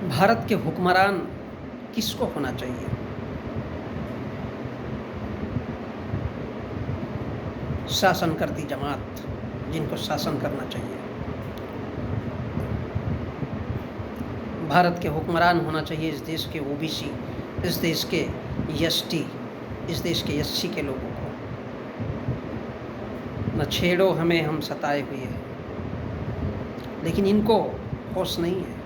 भारत के हुक्मरान किसको होना चाहिए? शासन करती जमात, जिनको शासन करना चाहिए। भारत के हुक्मरान होना चाहिए इस देश के ओबीसी, इस देश के एसटी, इस देश के एससी के लोगों को। न छेड़ो हमें, हम सताए हुए हैं, लेकिन इनको होश नहीं है।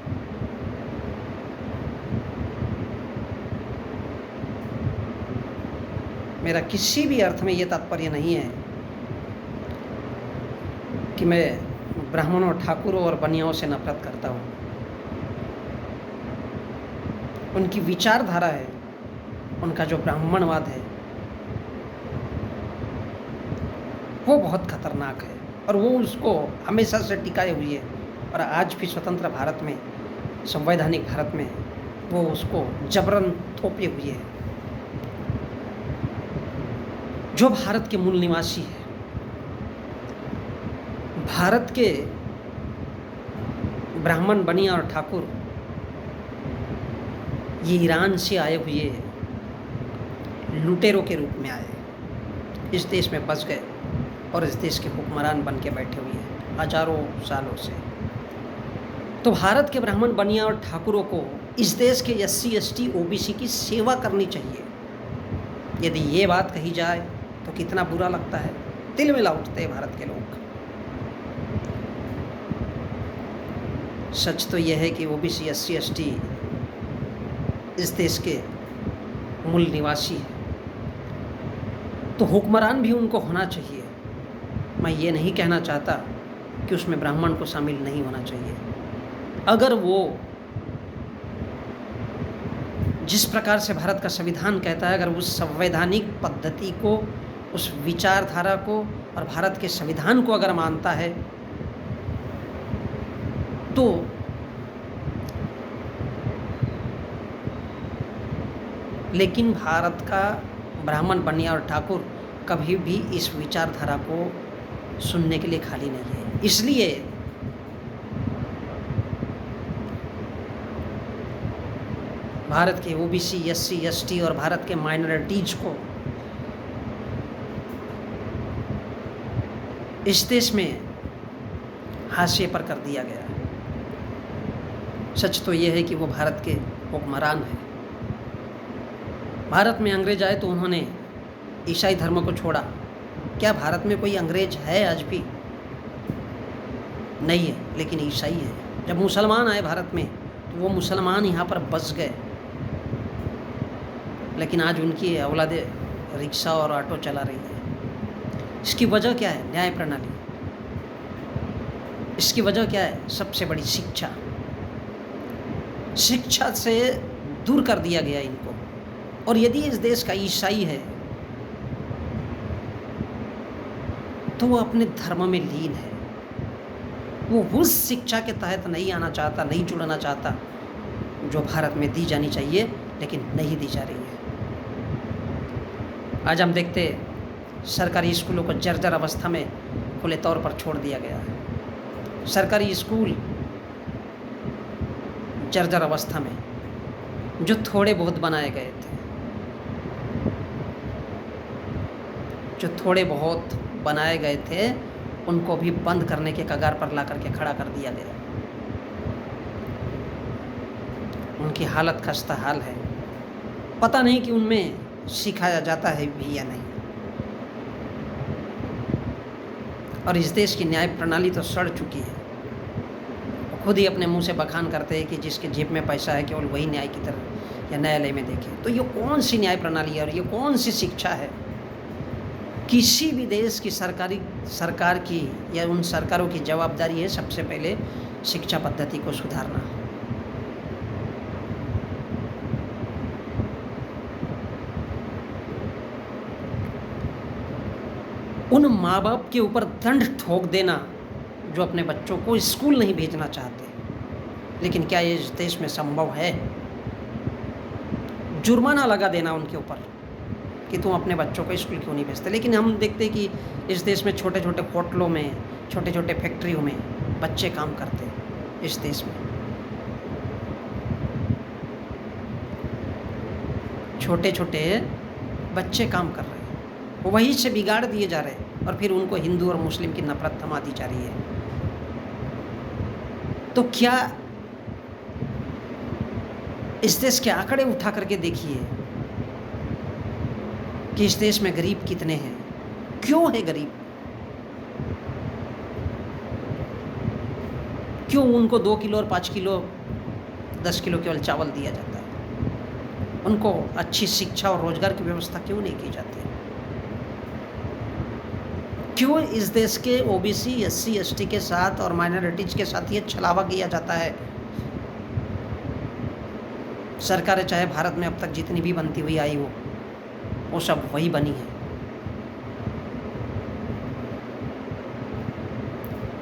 मेरा किसी भी अर्थ में ये तात्पर्य नहीं है कि मैं ब्राह्मणों, ठाकुरों और बनियाओं से नफरत करता हूँ। उनकी विचारधारा है, उनका जो ब्राह्मणवाद है वो बहुत खतरनाक है और वो उसको हमेशा से टिकाए हुए है। और आज भी स्वतंत्र भारत में, संवैधानिक भारत में वो उसको जबरन थोपे हुए है। जो भारत के मूल निवासी है, भारत के ब्राह्मण, बनिया और ठाकुर, ये ईरान से आए हुए लुटेरों के रूप में आए, इस देश में बस गए और इस देश के हुक्मरान बन के बैठे हुए हैं हजारों सालों से। तो भारत के ब्राह्मण, बनिया और ठाकुरों को इस देश के एससी, एसटी, ओबीसी की सेवा करनी चाहिए। यदि ये बात कही जाए तो कितना बुरा लगता है, तिलमिला उठते हैं भारत के लोग। सच तो यह है कि ओबीसी, एससी, एसटी इस देश के मूल निवासी है, तो हुक्मरान भी उनको होना चाहिए। मैं ये नहीं कहना चाहता कि उसमें ब्राह्मण को शामिल नहीं होना चाहिए। अगर वो जिस प्रकार से भारत का संविधान कहता है, अगर उस संवैधानिक पद्धति को, उस विचारधारा को और भारत के संविधान को अगर मानता है, तो लेकिन भारत का ब्राह्मण, बनिया और ठाकुर कभी भी इस विचारधारा को सुनने के लिए खाली नहीं है। इसलिए भारत के ओबीसी, एससी, एसटी और भारत के माइनॉरिटीज को इस देश में हाशिए पर कर दिया गया है। सच तो यह है कि वो भारत के हुक्मरान हैं। भारत में अंग्रेज आए तो उन्होंने ईसाई धर्म को छोड़ा। क्या भारत में कोई अंग्रेज है आज भी? नहीं है, लेकिन ईसाई है। जब मुसलमान आए भारत में तो वो मुसलमान यहाँ पर बस गए, लेकिन आज उनकी औलादें रिक्शा और ऑटो चला रही है। इसकी वजह क्या है? न्याय प्रणाली। इसकी वजह क्या है? सबसे बड़ी शिक्षा। शिक्षा से दूर कर दिया गया इनको। और यदि इस देश का ईसाई है तो वो अपने धर्म में लीन है। वो उस शिक्षा के तहत नहीं आना चाहता, नहीं जुड़ना चाहता जो भारत में दी जानी चाहिए, लेकिन नहीं दी जा रही है। आज हम देखते सरकारी स्कूलों को जर्जर अवस्था में खुले तौर पर छोड़ दिया गया है। सरकारी स्कूल जर्जर अवस्था में, जो थोड़े बहुत बनाए गए थे, जो थोड़े बहुत बनाए गए थे, उनको भी बंद करने के कगार पर ला करके खड़ा कर दिया गया। उनकी हालत खस्ता हाल है। पता नहीं कि उनमें सिखाया जाता है भी या नहीं। और इस देश की न्याय प्रणाली तो सड़ चुकी है। खुद ही अपने मुंह से बखान करते हैं कि जिसके जेब में पैसा है केवल वही न्याय की तरफ या न्यायालय में देखे। तो ये कौन सी न्याय प्रणाली है और ये कौन सी शिक्षा है? किसी भी देश की सरकार की या उन सरकारों की जवाबदारी है सबसे पहले शिक्षा पद्धति को सुधारना। उन माँ बाप के ऊपर दंड ठोक देना जो अपने बच्चों को स्कूल नहीं भेजना चाहते। लेकिन क्या ये इस देश में संभव है? जुर्माना लगा देना उनके ऊपर कि तुम अपने बच्चों को स्कूल क्यों नहीं भेजते। लेकिन हम देखते हैं कि इस देश में छोटे छोटे होटलों में, छोटे छोटे फैक्ट्रियों में बच्चे काम करते हैं। इस देश में छोटे छोटे बच्चे काम कर रहे हैं, वो वहीं से बिगाड़ दिए जा रहे हैं और फिर उनको हिंदू और मुस्लिम की नफरत थमा दी जा रही है। तो क्या इस देश के आंकड़े उठा करके देखिए कि इस देश में गरीब कितने हैं, क्यों है गरीब, क्यों उनको 2 किलो और 5 किलो 10 किलो केवल चावल दिया जाता है, उनको अच्छी शिक्षा और रोजगार की व्यवस्था क्यों नहीं की जाती, क्यों इस देश के ओबीसी SC ST के साथ और माइनॉरिटीज के साथ ये छलावा किया जाता है। सरकारें चाहे भारत में अब तक जितनी भी बनती हुई आई हो वो सब वही बनी है।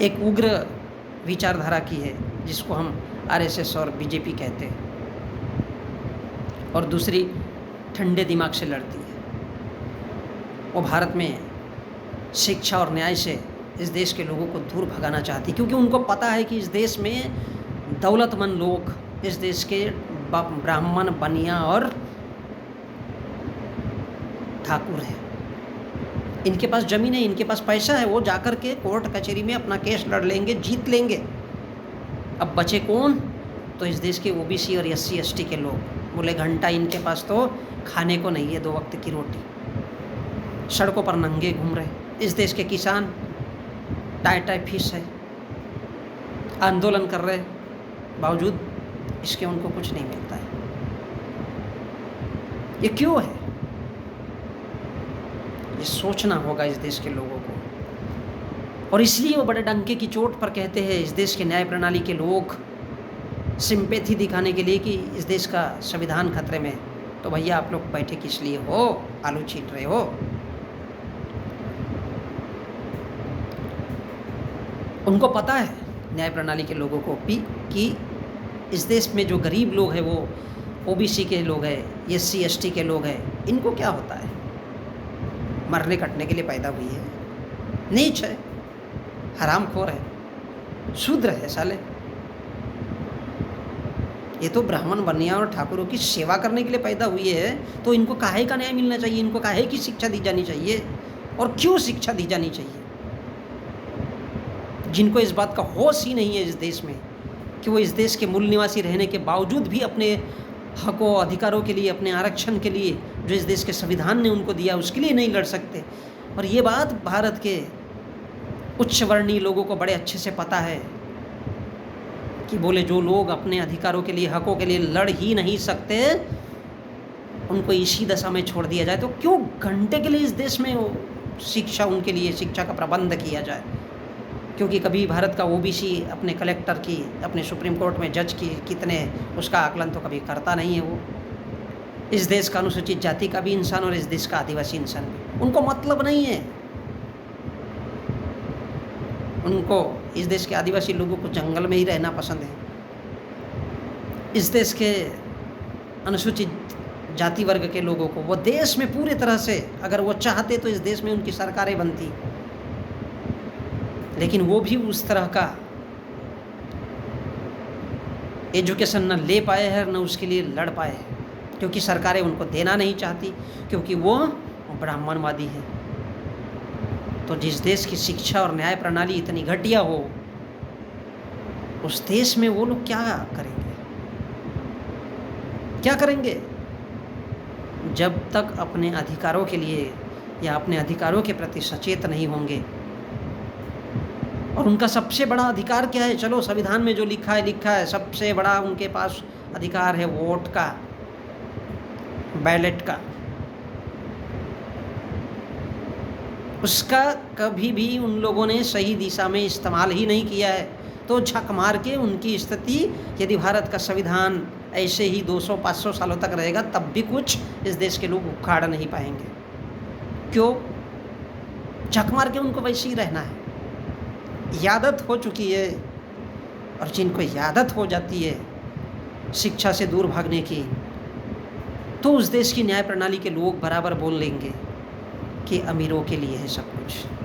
एक उग्र विचारधारा की है जिसको हम RSS और BJP कहते हैं, और दूसरी ठंडे दिमाग से लड़ती है। वो भारत में शिक्षा और न्याय से इस देश के लोगों को दूर भगाना चाहती, क्योंकि उनको पता है कि इस देश में दौलतमंद लोग, इस देश के ब्राह्मण, बनिया और ठाकुर हैं, इनके पास ज़मीन है, इनके पास पैसा है, वो जाकर के कोर्ट कचहरी में अपना केस लड़ लेंगे, जीत लेंगे। अब बचे कौन? तो इस देश के OBC और SC ST के लोग। बोले घंटा इनके पास तो खाने को नहीं है, 2 वक्त की रोटी, सड़कों पर नंगे घूम रहे। इस देश के किसान टाई टाई फीस है, आंदोलन कर रहे, बावजूद इसके उनको कुछ नहीं मिलता है। ये क्यों है? ये सोचना होगा इस देश के लोगों को। और इसलिए वो बड़े डंके की चोट पर कहते हैं इस देश के न्याय प्रणाली के लोग, सिंपैथी दिखाने के लिए कि इस देश का संविधान खतरे में। तो भैया आप लोग बैठे किस लिए हो, आलू छीट रहे हो? उनको पता है न्याय प्रणाली के लोगों को भी कि इस देश में जो गरीब लोग हैं वो OBC के लोग हैं, SC ST के लोग हैं, इनको क्या होता है, मरने कटने के लिए पैदा हुई है, नीच है, हरामखोर है, शूद्र है साले। ये तो ब्राह्मण, बनिया और ठाकुरों की सेवा करने के लिए पैदा हुई है, तो इनको काहे का न्याय मिलना चाहिए, इनको काहे की शिक्षा दी जानी चाहिए, और क्यों शिक्षा दी जानी चाहिए? जिनको इस बात का होश ही नहीं है इस देश में कि वो इस देश के मूल निवासी रहने के बावजूद भी अपने हकों अधिकारों के लिए, अपने आरक्षण के लिए जो इस देश के संविधान ने उनको दिया उसके लिए नहीं लड़ सकते। और ये बात भारत के उच्च वर्णीय लोगों को बड़े अच्छे से पता है कि बोले जो लोग अपने अधिकारों के लिए, हकों के लिए लड़ ही नहीं सकते, उनको इसी दशा में छोड़ दिया जाए। तो क्यों घंटे के लिए इस देश में शिक्षा, उनके लिए शिक्षा का प्रबंध किया जाए? क्योंकि कभी भारत का OBC अपने कलेक्टर की, अपने सुप्रीम कोर्ट में जज की कितने, उसका आकलन तो कभी करता नहीं है। वो इस देश का अनुसूचित जाति का भी इंसान और इस देश का आदिवासी इंसान भी, उनको मतलब नहीं है। उनको इस देश के आदिवासी लोगों को जंगल में ही रहना पसंद है। इस देश के अनुसूचित जाति वर्ग के लोगों को वो देश में पूरी तरह से, अगर वो चाहते तो इस देश में उनकी सरकारें बनती, लेकिन वो भी उस तरह का एजुकेशन न ले पाए हैं, न उसके लिए लड़ पाए हैं, क्योंकि सरकारें उनको देना नहीं चाहती, क्योंकि वो ब्राह्मणवादी है। तो जिस देश की शिक्षा और न्याय प्रणाली इतनी घटिया हो, उस देश में वो लोग क्या करेंगे? क्या करेंगे? जब तक अपने अधिकारों के लिए या अपने अधिकारों के प्रति सचेत नहीं होंगे। और उनका सबसे बड़ा अधिकार क्या है? चलो संविधान में जो लिखा है, सबसे बड़ा उनके पास अधिकार है वोट का, बैलेट का। उसका कभी भी उन लोगों ने सही दिशा में इस्तेमाल ही नहीं किया है। तो झक मार के उनकी स्थिति, यदि भारत का संविधान ऐसे ही 200-500 सालों तक रहेगा, तब भी कुछ इस देश के लोग उखाड़ नहीं पाएंगे। क्यों? झक मार के उनको वैसे ही रहना है। यादत हो चुकी है, और जिनको यादत हो जाती है शिक्षा से दूर भागने की, तो उस देश की न्याय प्रणाली के लोग बराबर बोल लेंगे कि अमीरों के लिए है सब कुछ।